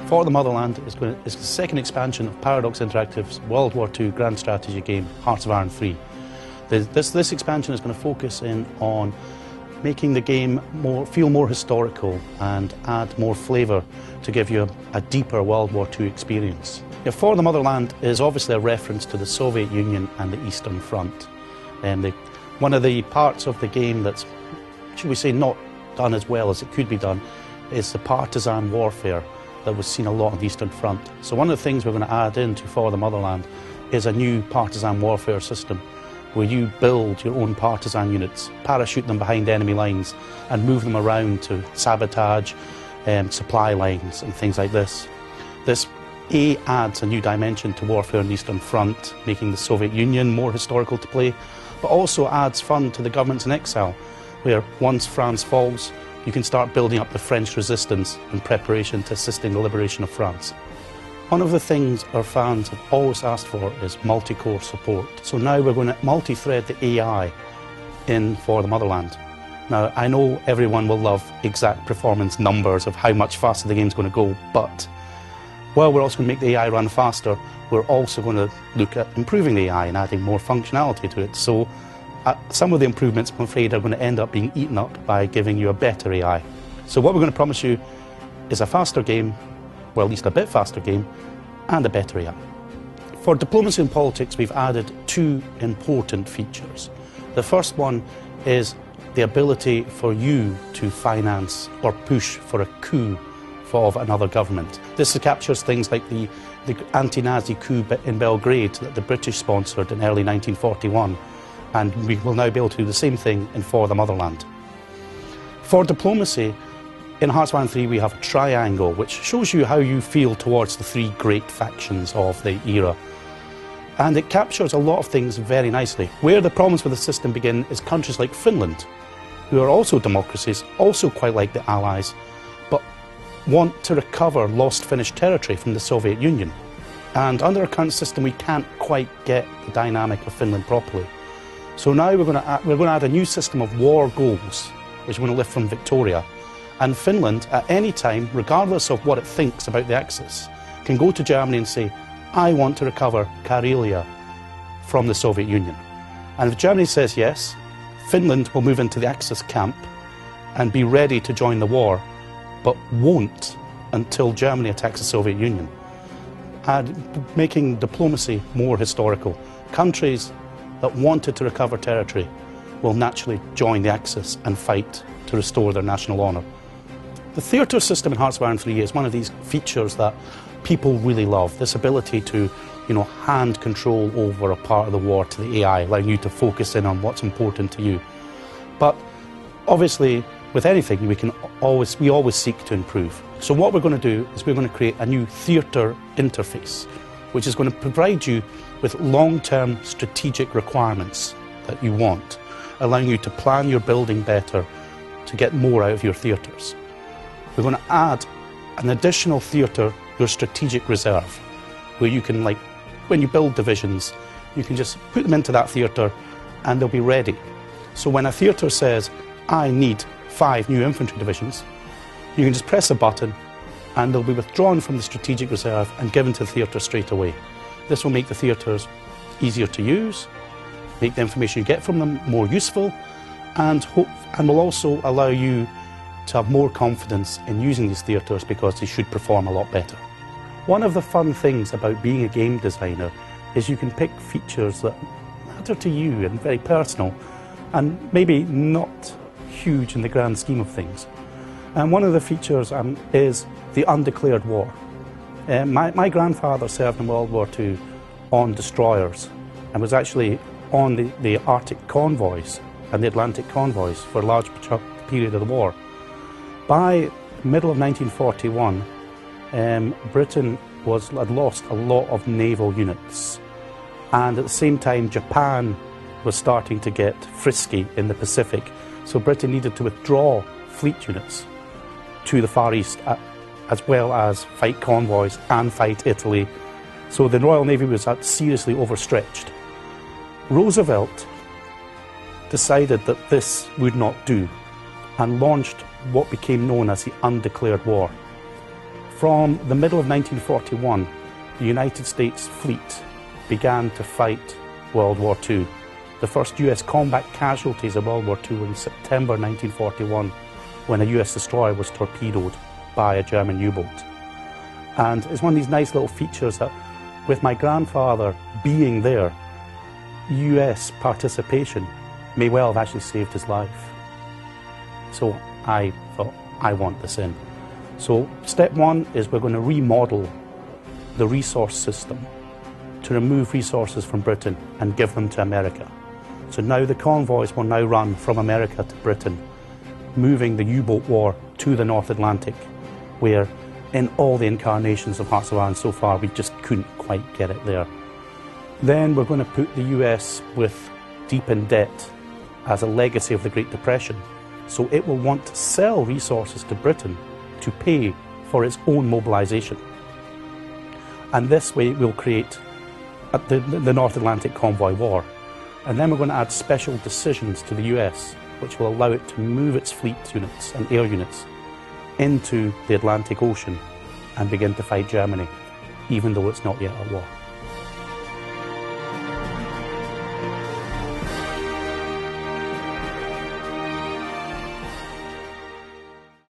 For the Motherland is the second expansion of Paradox Interactive's World War II grand strategy game, Hearts of Iron 3. This expansion is going to focus in on making the game feel more historical and add more flavour to give you a deeper World War II experience. For the Motherland is obviously a reference to the Soviet Union and the Eastern Front. One of the parts of the game that's, should we say, not done as well as it could be done is the partisan warfare that was seen a lot on the Eastern Front. So one of the things we're going to add into For the Motherland is a new partisan warfare system where you build your own partisan units, parachute them behind enemy lines and move them around to sabotage supply lines and things like this. This adds a new dimension to warfare on the Eastern Front, making the Soviet Union more historical to play, but also adds fun to the governments in exile, where once France falls, you can start building up the French resistance in preparation to assisting the liberation of France. One of the things our fans have always asked for is multi-core support. So now we're going to multi-thread the AI in For the Motherland. Now, I know everyone will love exact performance numbers of how much faster the game's going to go, but while we're also going to make the AI run faster, we're also going to look at improving the AI and adding more functionality to it. So some of the improvements, I'm afraid, are going to end up being eaten up by giving you a better AI. So what we're going to promise you is a faster game, well, at least a bit faster game, and a better AI. For diplomacy and politics, we've added two important features. The first one is the ability for you to finance or push for a coup of another government. This captures things like the anti-Nazi coup in Belgrade that the British sponsored in early 1941. And we will now be able to do the same thing in For the Motherland. For diplomacy, in Hearts of Iron 3 we have a triangle which shows you how you feel towards the three great factions of the era. And it captures a lot of things very nicely. Where the problems with the system begin is countries like Finland, who are also democracies, also quite like the Allies, but want to recover lost Finnish territory from the Soviet Union. And under our current system we can't quite get the dynamic of Finland properly. So now we're going to add a new system of war goals, which we're going to lift from Victoria. And Finland, at any time, regardless of what it thinks about the Axis, can go to Germany and say, I want to recover Karelia from the Soviet Union. And if Germany says yes, Finland will move into the Axis camp and be ready to join the war, but won't until Germany attacks the Soviet Union. Making diplomacy more historical. Countries that wanted to recover territory will naturally join the Axis and fight to restore their national honour. The theatre system in Hearts of Iron 3 is one of these features that people really love, this ability to, hand control over a part of the war to the AI, allowing you to focus in on what's important to you. But obviously, with anything, we always seek to improve. So what we're going to do is we're going to create a new theatre interface, which is going to provide you with long-term strategic requirements that you want, allowing you to plan your building better to get more out of your theatres. We're going to add an additional theatre, your strategic reserve, where you can, when you build divisions, you can just put them into that theatre and they'll be ready. So when a theatre says, I need 5 new infantry divisions, you can just press a button and they'll be withdrawn from the strategic reserve and given to the theatre straight away. This will make the theatres easier to use, make the information you get from them more useful, and will also allow you to have more confidence in using these theatres because they should perform a lot better. One of the fun things about being a game designer is you can pick features that matter to you and very personal, and maybe not huge in the grand scheme of things. And one of the features is the undeclared war. My grandfather served in World War II on destroyers and was actually on the Arctic convoys and the Atlantic convoys for a large period of the war. By the middle of 1941, Britain had lost a lot of naval units, and at the same time Japan was starting to get frisky in the Pacific, so Britain needed to withdraw fleet units to the Far East, as well as fight convoys and fight Italy. So the Royal Navy was seriously overstretched. Roosevelt decided that this would not do and launched what became known as the Undeclared War. From the middle of 1941, the United States fleet began to fight World War II. The first US combat casualties of World War II were in September 1941, when a US destroyer was torpedoed by a German U-boat. And it's one of these nice little features that, with my grandfather being there, US participation may well have actually saved his life. So I thought, I want this in. So step one is we're going to remodel the resource system to remove resources from Britain and give them to America. So now the convoys will now run from America to Britain, moving the U-boat war to the North Atlantic, where in all the incarnations of Hearts of Iron so far, we just couldn't quite get it there. Then we're going to put the US with deep in debt as a legacy of the Great Depression. So it will want to sell resources to Britain to pay for its own mobilisation. And this way we'll create the North Atlantic Convoy War. And then we're going to add special decisions to the US, which will allow it to move its fleet units and air units into the Atlantic Ocean and begin to fight Germany, even though it's not yet at war.